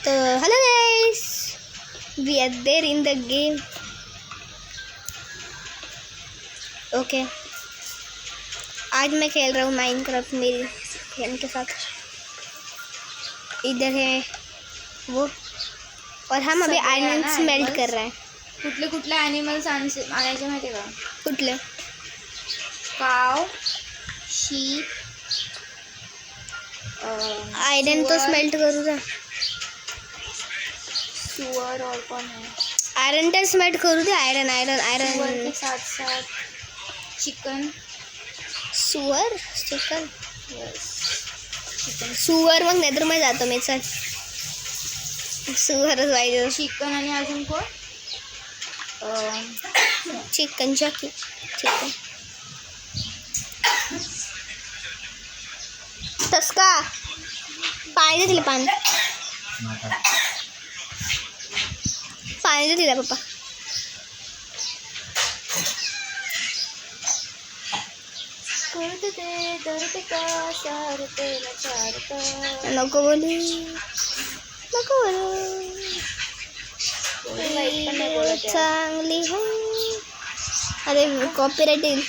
तो hello guys, we are there in the game. Okay, आज मैं खेल रहा हूँ माइनक्राफ्ट मेरी फ्रेंड के साथ. इधर है वो, और हम अभी आयरन स्मेल्ट कर रहे हैं. कुठले कुठले ॲनिमल्स आणायचे माहिती आहे का? कुठले? काव, शीप, आयरन तो स्मेल्ट करू द्या. सुअर और कौन है? आयरन तर स्मेल्ट करू दे. आयरन आयरन सुअर आयरन के साथ साथ चिकन. सुअर चिकन यस, चिकन. सुअर मग नाही तर मग जातो मी. चल सुअरच पाहिजे. चिकन आणि अजून कोण? चिकन चकी चिकन तसका पाणी दिले. पाणी पाणी दिलं पप्पा. नको बोलू नको बोलू. चांगली है. अरे कॉपीराइट येईल.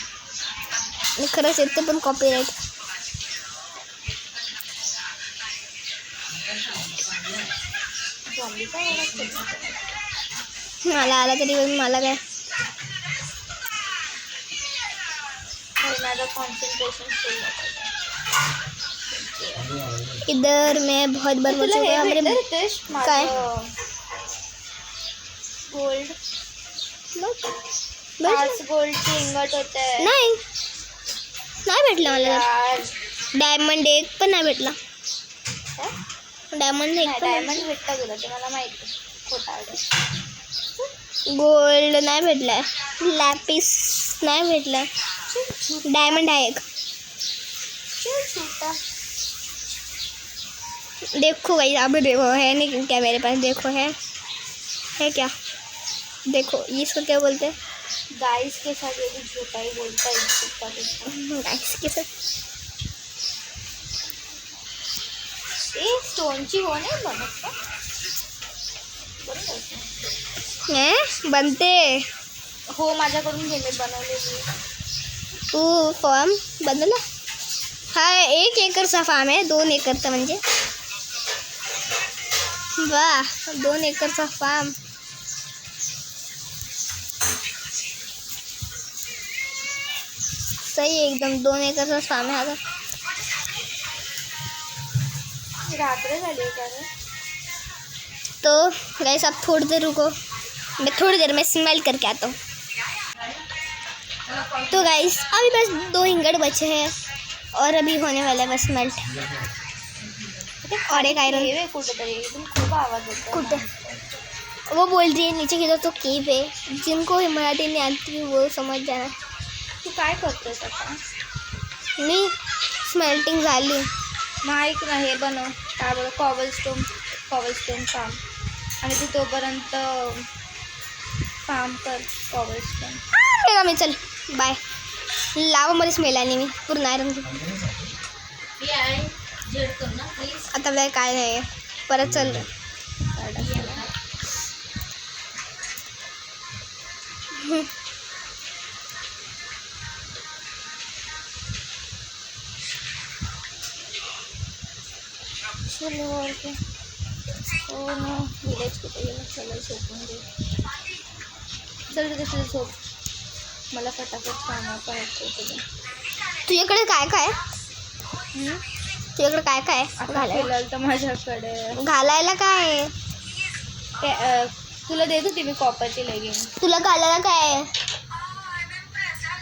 खरंच येते पण कॉपीराइट. मला आला तरी पण मला काय. इधर मैं बहुत बार बोल चुका हूँ. मेरे काय गोल्ड भेटलं? 5 गोल्डचे इंगट होते. नाही नाही भेटलं मला. डायमंड एक पण नाही भेटला. डायमंड एक पण डायमंड भेटला तुला ते मला माहिती. खोटा आहे. गोल्ड नाही भेटलाय. लॅपिस नाही भेटला. डायमंड आहे एक. देखो भाई, अभी देखो है नहीं क्या मेरे पास. देखो है क्या? देखो इसको क्या बोलते हैं? गाइस के साथ ये भी झूठा ही बोलता है. गाइस के साथ ए स्टोनची हो नाही बनत का? बनते हो, माझ्याकडून घे, मी बनवलेली. तू फॉर्म बनवला? हा 1 एकरचा फार्म आहे. 2 एकरचा म्हणजे वा 2 एकरचा फार्म. सही है एकदम. 2 एकरचा फार्म है. आता रात्र झाली का रे? तो गाइस आप थोड़ी देर रुको, मैं थोड़ी देर में स्मेल करके आता हूँ. तो गाइस अभी बस 2 इंगट बचे हैं और अभी होने वाला है बस स्मेल्ट. और एक आयरन. कुठेतरी एकदम खूप आवाज होतो. कुठे? वो बोल रही है नीचे की तो केव है. जिनको मराठी नहीं आती वो समझ जाना. तू काय करतोस आता? मी स्मेल्टिंग झाली. माईक ना हे बनव. काय बोल, कॉबलस्टोन फार्म. आणि तू तोपर्यंत फार्म कर कॉबलस्टोन. मी चल बाय. लावा मध्ये स्मेल आली. मी पूर्ण आयरन. आता आपल्याला काय नाही परत चल. हो ना, विलेज कुठे गेलं? चला झोपून दे. चल तिथे झोप. मला फटाफट कामं करायचं. तुझ्याकडे काय काय? तुझ्याकडे काय काय घालायला? तर माझ्याकडे घालायला काय? तुला देत होती मी कॉपरची लेगिंग. तुला घालायला काय?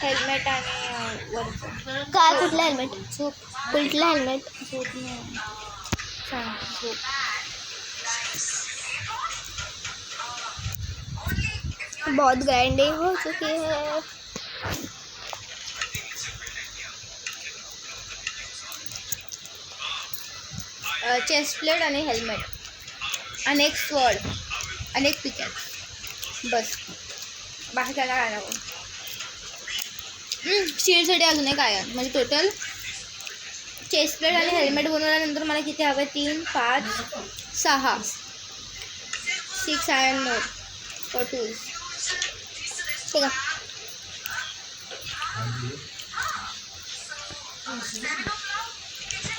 हेल्मेट आणि वरचं काय? कुठलं हेल्मेट? झोप. कुठलं हेल्मेट? झोप नाही. सांग झोप. बहुत ग्राइंडिंग हो चुकी है. चेस्ट प्लेट आणि हेल्मेट आणि एक स्वॉर्ड आणि एक पिकॅक. बस, बाकी त्याला काय नको. शील्डसाठी अजून एक आहे. म्हणजे टोटल चेस्ट प्लेट आणि हेल्मेट बनवल्यानंतर मला किती हवं? 3, 5, 6. 6 iron more for tools. ठीक आहे.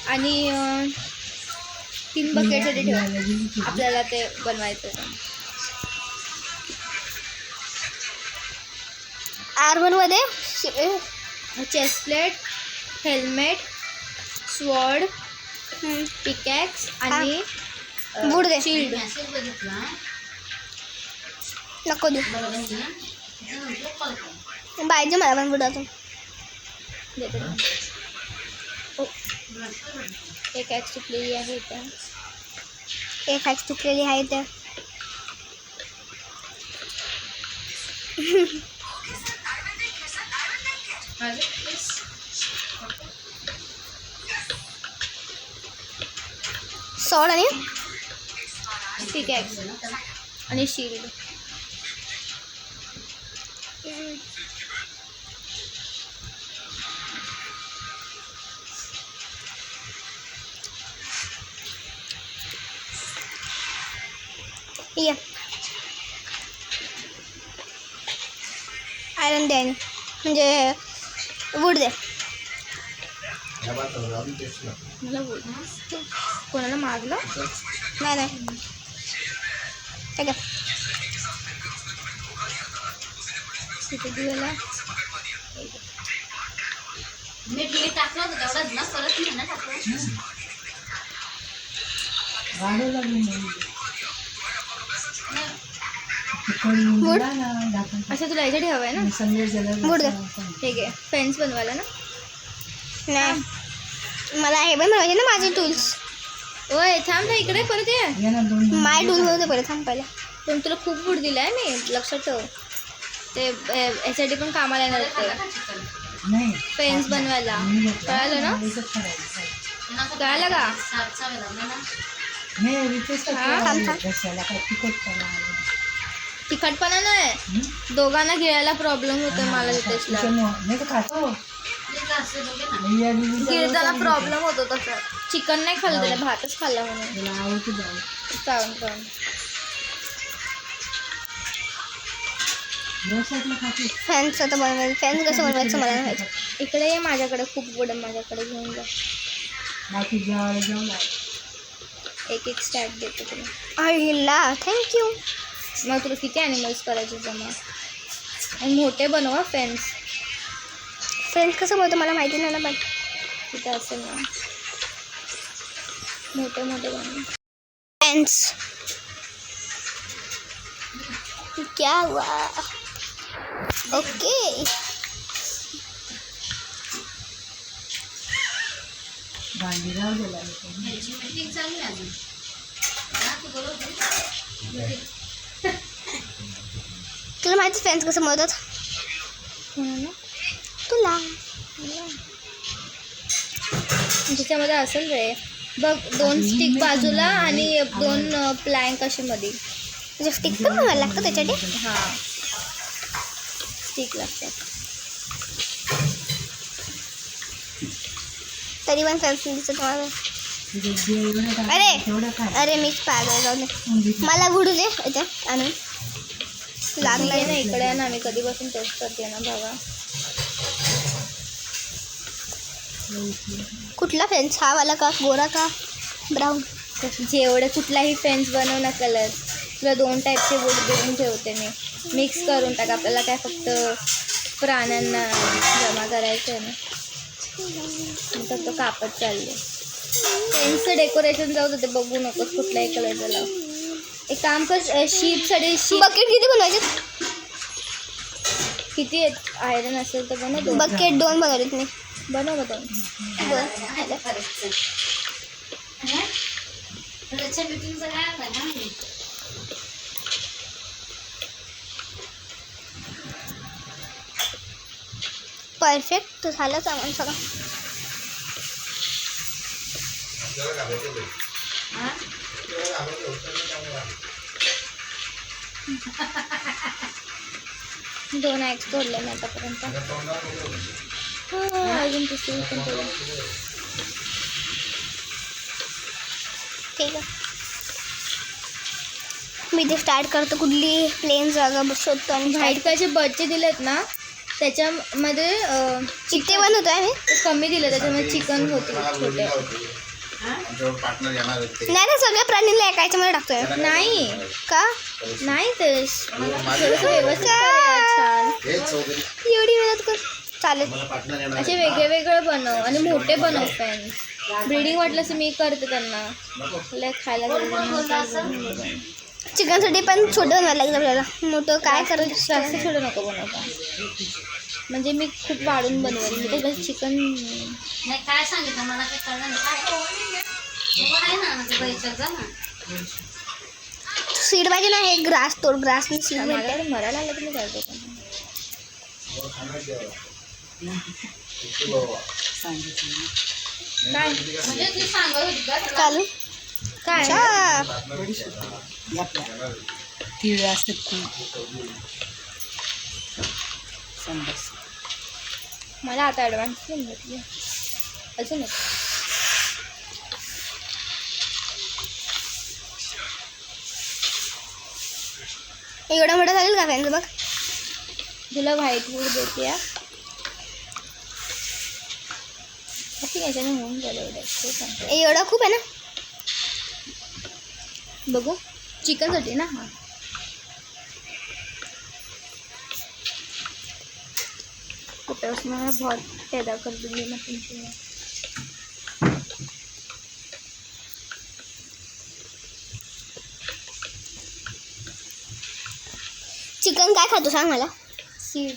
आणि 3 बकेटसाठी ठेव, आपल्याला ते बनवायचं आहे. आर्मरमध्ये चेस्ट प्लेट, हेल्मेट, स्वॉर्ड, पिकॅक्स आणि बूट दे. शिल्ड. नको देऊ, पाहिजे मला पण बुडातून. देते ना. एक ॲक्स चुकलेली आहे इथं. एक हॅक्स चुकलेली आहे तर सॉड आणि पिकॅक्स आणि शिल्ड. ये आयरन दे आणि म्हणजे वूड दे. मला बोल, कोणाला मारलं? नाही नाही ठीक आहे. किती दिवला मीठ टाकलं होतं तेवढंच ना, परत नाही ना टाकलं. वूड असं तुला याच्या ठेवाय ना. वूड दे. ठीक आहे, फेन्स बनवायला ना. नाही मला हे पण बनवायचे ना माझे टूल्स. ओय थांब ना, इकडे परत ये. माय टूल होते पहिले, थांब पहिला. पण तुला खूप वूड दिला आहे मी, लक्षात ठेव. ते यासाठी पण कामाला येणार होते, पेन्स बनवायला. कळालं ना? कळालं का? तिखटपणा नाही, दोघांना गिळायला प्रॉब्लेम होतो. मला रितेशला गिळताना प्रॉब्लेम होतो तसं. चिकन नाही खाल्लं त्याला, भातच खाल्ला म्हणून. चावून चावून फॅन्स आता बनवायचं. फॅन्स कसं बनवायचं मला नाही माहिती. इकडे ये माझ्याकडे, खूप वूड आहे माझ्याकडे, घेऊन जा. एक एक स्टॅक देते तुला. अहिला थँक्यू. मग तुला किती ॲनिमल्स करायचे जमा. आणि मोठे बनवा फेन्स. फ्रेंड्स कसं बोलतो मला माहिती नाही ना, पण तिथे असेल ना, मोठे मोठे बनवा. फ्रेंड्स क्या हुआ? ओके मीटिंग चालू आहे अजून. तुला माहिती फ्रेंड्स कसं बोलतात तुला? त्याच्यामध्ये असेल रे बघ, 2 स्टिक बाजूला आणि 2 प्लँक असे मध्ये. म्हणजे स्टिक पण बनवायला लागतं त्याच्यासाठी. हां, स्टिक लागतात. तरी पण फ्रेंड्स दिसतं तुम्हाला. अरे मीच पागल, जाऊ दे. मला बुडू दे याच्यात आणून. लागलं ना इकडे आहे ना, मी कधीपासून टेस्ट करते ना भावा. कुठला फेन्स? हा वाला का, गोरा का, ब्राऊन? जेवढे कुठलाही फेन्स बनव ना कलर, तुला 2 टाईपचे वूड देऊन ठेवते मी. मिक्स करून टाक. आपल्याला काय फक्त प्राण्यांना जमा करायचं आहे ना, फक्त कापत चालले. फेन्सचं डेकोरेशन जाऊ दे, बघू नकोस कुठल्याही कलरचं लाव. एक काम कर, शीपसाठी बकेट किती बनवायचे? किती आयरन असेल तर बनव 2. बकेट 2 बनवलेत मी. बनव 2. मीटिंगचं काय आहे ना. परफेक्ट झालं सामान सगळं. दोन ॲक्स तोडले मी आतापर्यंत. अजून तिसरी पण तोडली. ठीक आहे. मी ते स्टार्ट करतो, कुठली प्लेन जागा शोधतो आणि व्हाईट कलरचे बर्डचे दिलेत ना, त्याच्यामध्ये चिट्टे बनवतो आहे मी. कमी दिले, त्याच्यामध्ये चिकन होते छोटे. नाही सगळ्या प्राणीला एका याच्यामध्ये टाकतोय. नाही का नाही ते थोडंसं व्यवस्थित करूया, छान. एवढी मेहनत कर. चालेल. असे वेगळे वेगळे बनव आणि मोठे बनव पेन. ब्रीडिंग वाटलं असं मी करते त्यांना, खायला चिकनसाठी पण छोटं बनवायला लागेल आपल्याला. मोठं काय करायचं, जास्त छोटं नको बनवता, म्हणजे मी खूप वाढून बनवेल. मी तर चिकन नाही काय सांगितलं मला काही कळलं नाही. काय आहे ना ते बैठक जा ना. सीड पाहिजे ना, हे ग्रास तोड, ग्रास सीड. माझ्याकडे मरायला आलं तर मी करतो. काय म्हणजे ती सांगत होती का तुला? चालू काय तिळ असतात ती संडास. मला आता ॲडव्हान्स नाही भेटली अजून एक. एवढा मोठा चालेल का फॅनचं बघ. तुला व्हाईट वूड देते अशी याच्याने होऊन झालं एवढं ते सांगते. एवढा खूप आहे ना. बघू चिकनसाठी ना. हां कुठे उसमें बहुत पैदा कर दूँगी मैं तुमको. चिकन काय खातो सांग मला. सीड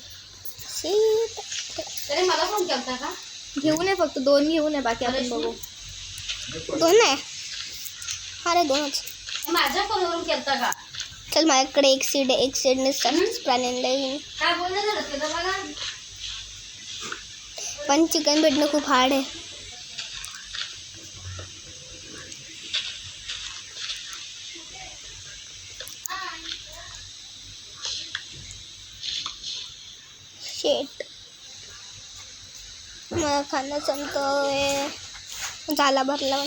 सीड तरी मला फोन केलता का? घेऊन ये, फक्त 2 घेऊन ये, बाकी आपण बघू. 2 नाही. अरे 2च. माझ्या फोनवरून केलता का? चल माझ्याकडे एक सीड आहे, एक सीडने प्राण्यांना येईन. काय बोलणं झालं ते बघा. पण चिकन भेटणं खूप हार्ड आहे. शेट मला खाणं संपतोय. झाला भरला.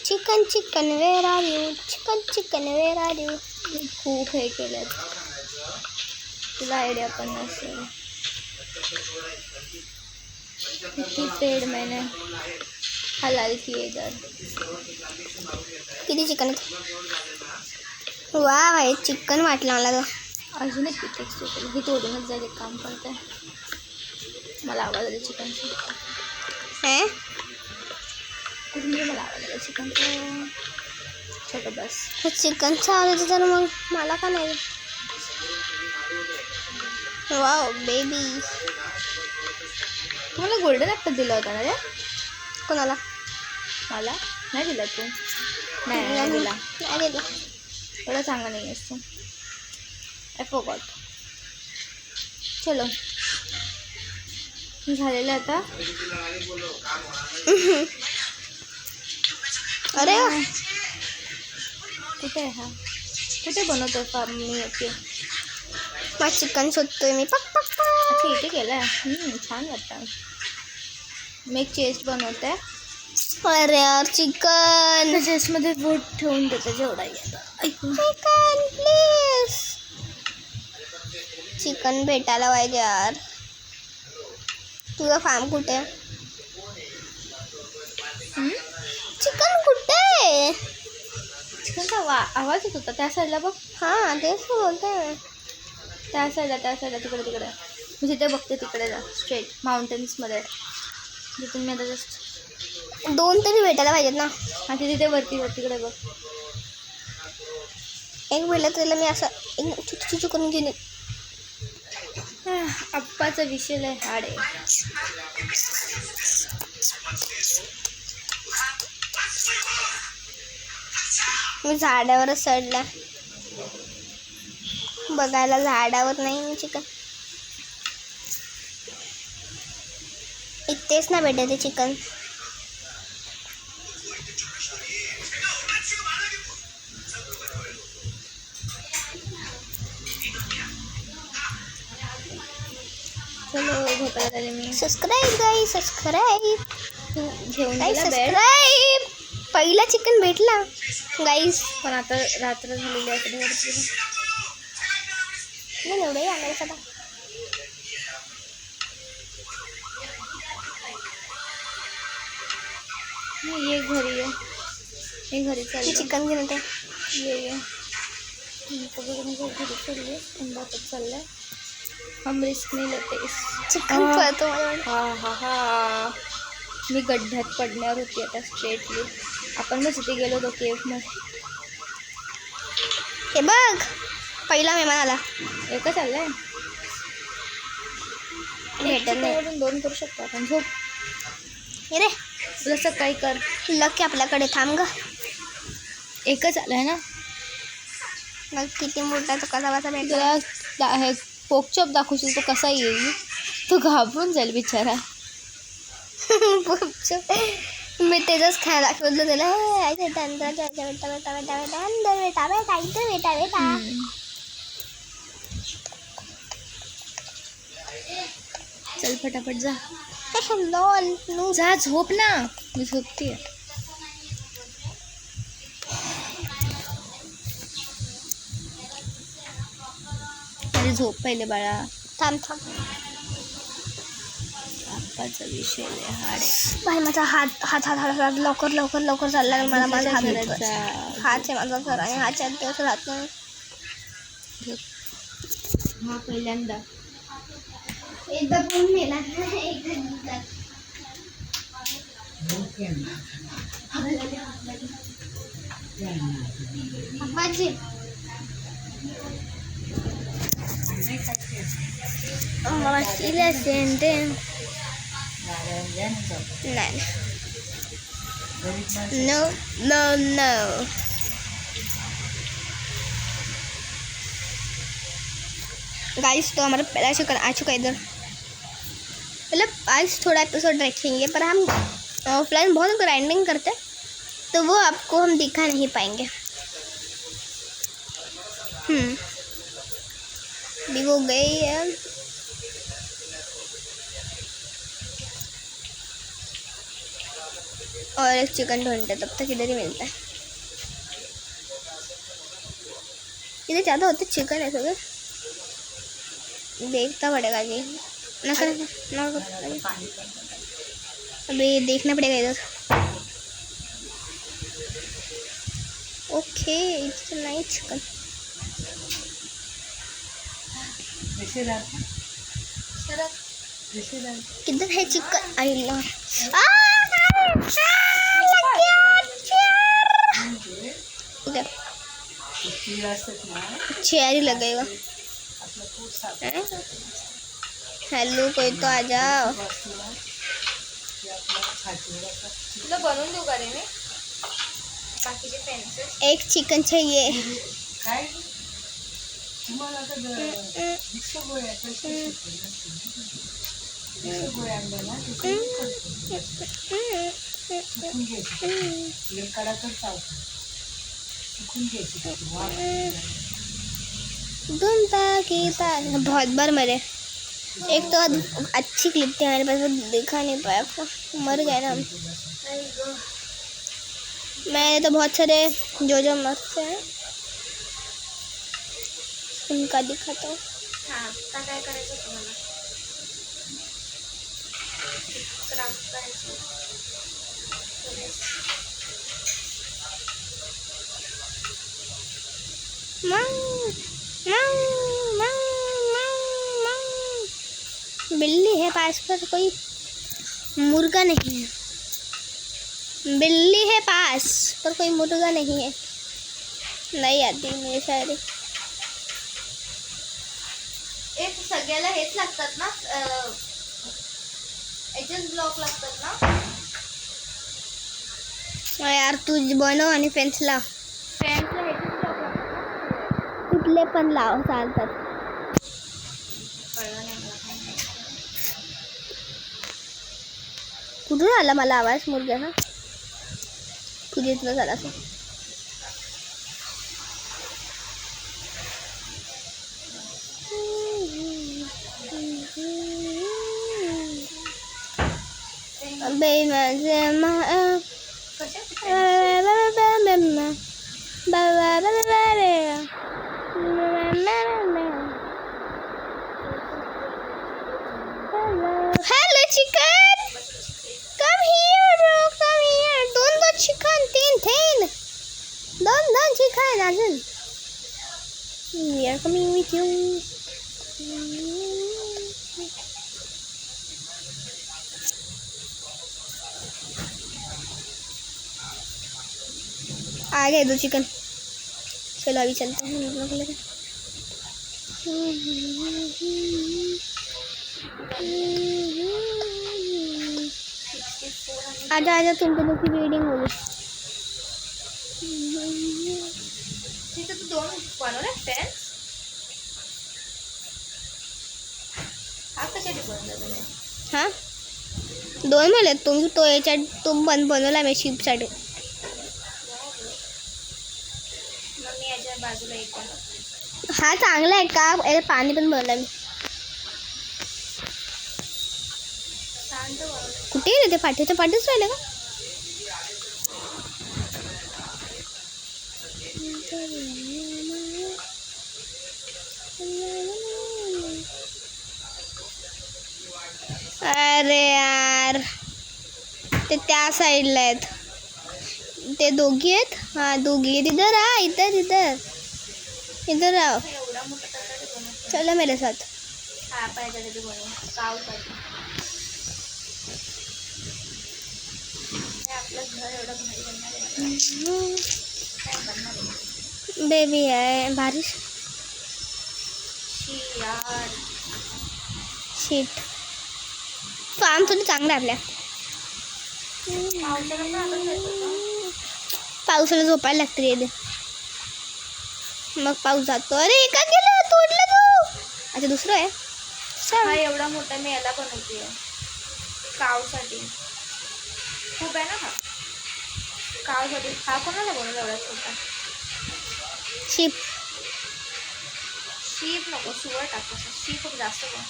Chicken chicken where are you, chicken chicken where are you. खूप हे केलं, तुला आयडिया पण नसेल. किती पेड मैंने हलाल किए इधर. किती चिकन वा भाई, चिकन वाटलं मला तर. अजून एक पिकेक्स होतं, हे तोडूनच जाईल. एक काम करते, मला आवाज आला चिकनचा. हे कुठून मला आवाज आला चिकनचा. छोटं बस. चिकनचं आवडायचं तर मग मला का नाही. Wow baby. तुम्हाला गोल्डन ॲप्पल दिला होता ना रे. कोणाला मला नाही दिला तू. नाही दिला. नाही दिलं. एवढा चांगला नाही असतो. I forgot. चलो झालेलं आता. अरे कुठे आहे हा, कुठे बनवतो फार्म मी येते. मग चिकन शोधतोय मी. पक पक पक. अच्छा इथे केलं आहे. छान वाटतं. मी एक चेस्ट बनवते. अरे यार चिकन. चेस्टमध्ये बोट ठेवून देते जेवढा येतं. Chicken please. चिकन भेटायला पाहिजे यार. तुझा फार्म कुठे आहे? चिकन कुठे आहे? चिकनचा आवाज येत होता त्या साईडला बघ. हां तेच बोलते. त्या साईडला तिकडे मी जिथे बघते तिकडे जा. स्ट्रेट माउंटेन्समध्ये जिथून मी आता जस्ट 2 तरी भेटायला पाहिजेत ना. हां तिथे वरतीकडे बघ. एक भेटलं त्याला मी असं एक चुचू करून घेऊन येईन. आप्पाचा विषय लय हार्ड आहे. मी झाडावरच चढला. बघायला झाडावर नाही मी चिकन. इथेच ना भेटायचे चिकन. चलो झोपायला झाले मी. सबस्क्राईब गाईस, सबस्क्राईब घेऊन गाईस, गेला बेड. सबस्क्राईब. पहिला चिकन भेटला गाईस. पण आता रात्र झालेली आहे कधी वाटते नाही एवढंही आणायचं आता. ये घरी ये घरी हे चाललं चिकन घेऊन ते. ये घरी चालले बातच चाललंय. हम रिस्क नहीं लेते इस चिकन पळतो मला. हा मी गड्ढ्यात पडणार होती आता स्ट्रेटली. आपण बस इथे गेलो होतो केव्हमध्ये. हे बघ पहिला मेहमान आला. एकच चाललंय भेटत नाही. वरून 2 करू शकतो आपण. झोप हे रे तुला सकाळी कर. लकी आपल्याकडे. थांब ग. एकच आलंय ना. मग किती मोठा तो कसा कसा भेटला. तुला हे पोकचॉप दाखवशील तो कसा येईल. तो घाबरून जाईल बिचारा. मी त्याचाच खायला दाखवलं त्याला. चल फटाफट जा लॉल जा झोप ना. मी झोपते. अरे झोप पहिले बाळा. थांब थांब. आप्पाचा विषय लय हार्ड आहे. बाई माझा हात हात हात हात हात लवकर लवकर लवकर चालला लागला. मला माझा हात दुखतोय. घराचा हात आहे माझा घर आणि हात 4 दिवस राहत नाही. हा पहिल्यांदा एकदा पण मेला. माझी माशीला सेंटे नाही. No no no. गाइस तो हमारा पहला चिकन आ चुका है इधर. मतलब आज थोड़ा एपिसोड रखेंगे पर हम ऑफलाइन बहुत ग्राइंडिंग करते हैं तो वो आपको हम दिखा नहीं पाएंगे. भी वो गई है. और एक चिकन ढूंढते तब तक इधर ही मिलता है. इधर ज़्यादा होते चिकन है सब. देखता पड़ेगा जी. ना कर ना अभी देखना पड़ेगा इधर. Okay it's nice chicken. किधर है चिकन. आई लो. चेयर ही लगेगा. हेलो कोई तो आ जाओ. तुला बनवून देऊ का रे मी बाकीचे पेन्सिल्स. एक चिकन चाहिए. बहुत बार मरे. एक तो अच्छी क्लिप थी हमारे पास वो दिखा नहीं पाया. मर गए ना हम. मैंने तो बहुत सारे जो मरते हैं उनका दिखाता हूँ. हां आता काय करायचं तुम्हाला. क्राफ्ट करायचं. बिल्ली है पास पर कोई मुर्गा नहीं है. बिल्ली है पास पर कोई मुर्गा नहीं है. नहीं आती मेरी शायरी. एक सगळ्याला हेच लागतात ना एचएस ब्लॉक लागतात ना. यार तू बनव आणि पेन्स लाव. फ्रेंड्सला हेच ब्लॉक लागतात. कुठले पण लाव चालतात. कळलं नाही मला. कुठून आला मला आवाज मुर्ग्याचा. तुझे इथलं झाला असं. अबे माझे कशा Hello chicken, come here bro, come here. दोन chicken, तीन दोन chicken अजून. We are coming with you. आ गए 2 चिकन. चलो अभी चलते हैं हम लोग लेकर. आजा आजा, तुम दोनों की ब्रीडिंग होगी. तिथे तू 2 बनवले पेन्स. हा कशासाठी बनवला? हां 2 मिळाले. तो याच्यात तुम बनवला मी शिपसाठी. मग मी याच्या बाजूला एक बनवतो. हा चांगला आहे का? याला पाणी पण भरलं मी. शांत बनवलं. कुठे गेले ते? पाठीचं पाठीच राहिलं का? अरे यार, ते त्या साईडला आहेत. ते दोघी आहेत. हां दोघी आहेत. इधर आ, इधर आओ. एवढा मोठा कशासाठी बनवतो? चलो मेरे साथ. हा पाहिजे ते बनवून काव पाहिजे. आपलं घर एवढं भारी बनणार आहे. काय बनणार आहे? बेबी है बारिश. शी यार. शीट. फार्म थोडी चांगलं आहे आपल्या. पावसाळ्यात पण आपण घेतो. पावसाला झोपायला लागते रे. मग पाऊस जातो. अरे एका गेलं, तोडलं तू. अच्छा दुसरं आहे. हा एवढा मोठा मी याला बनवते कावसाठी. खूप आहे ना हा कावसाठी. हा कोणाला बनवला एवढा छोटा? शीप. शीप नको, सुवर टाक. शीप खूप जास्त बनव.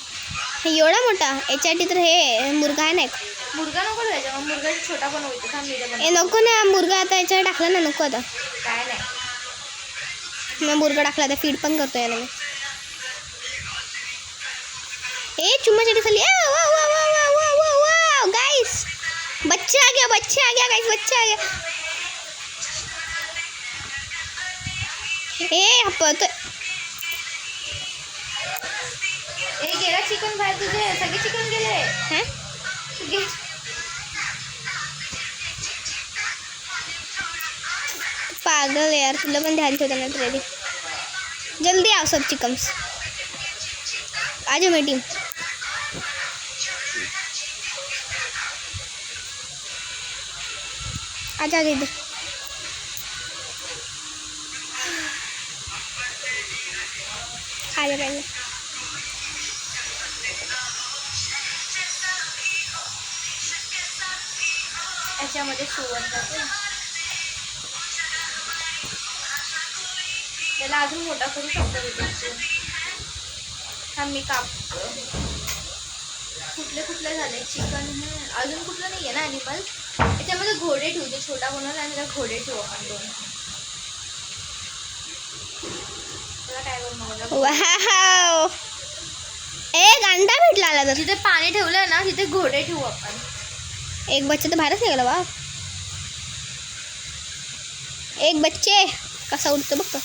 हे एवढा मोठा. याच्यासाठी तर हे मुर्गा आहे ना एक. मुर्गा नको द्यायचा. मग मुर्गा छोटा बनवायचा. थांब मी हे नको ना मुर्गा. आता याच्यावर टाकला ना, नको आता. काय नाही. मैं मुर्गा टाकला आता. फीड पण करतो याला मी. ए चुम्मा चटी चली. वाह गाइस, बच्चा आ गया गाइस, बच्चा आ गया. ए पळतोय. ए गेला चिकन बाहेर तुझे. सगळे चिकन गेले. हैं? पागल यार, तुला पण ध्यान ठेवता ना रेडी. जल्दी आओ सब चिकन्स. आ जाओ मेरी टीम. आजा इधर. आजा पहले. याच्यामध्ये सुवर टाकते. त्याला अजून मोठा करू शकतो. हा मी कापतो. कुठले झाले चिकन? अजून कुठलं नाही आहे ना ॲनिमल. याच्यामध्ये घोडे ठेवते. छोटा बनवला आणि त्याला घोडे ठेवू आपण 2. त्याला काय बनवलं? वाव, एक अंडा भेटला आला तर. जिथे पाणी ठेवलं ना तिथे घोडे ठेवू आपण. एक बच्चा तर बाहेरच निघाला. वाव, एक बच्चे कसा उठतो बघ.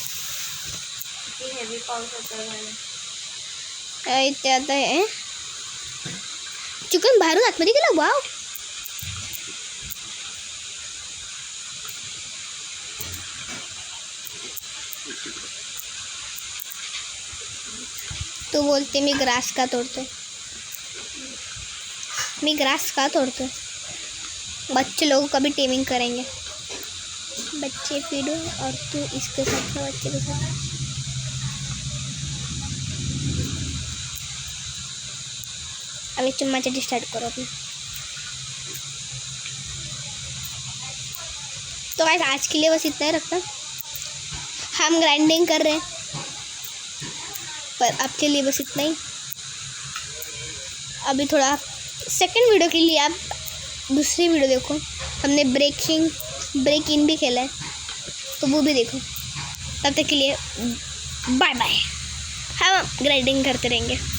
किती हेवी पाऊस होता भाई. इथे आता हे चिकन बाहेरून आतमध्ये गेला. वाव, तू बोलते मी ग्रास का तोड़ते. बच्चे लोगों का भी टेमिंग करेंगे. बच्चे फीडो और तू इसके साथ बच्चे के साथ. अभी चुम्मा चटी स्टार्ट करो अपने. तो गाइस आज के लिए बस इतना ही रखता. हम ग्राइंडिंग कर रहे हैं पर आपके लिए बस इतना ही. अभी थोड़ा सेकंड वीडियो के लिए आप दूसरी वीडियो देखो. हमने ब्रेकिंग ब्रेक इन भी खेला है, तो वो भी देखो। तब तक के लिए बाय बाय। हम ग्राइंडिंग करते रहेंगे।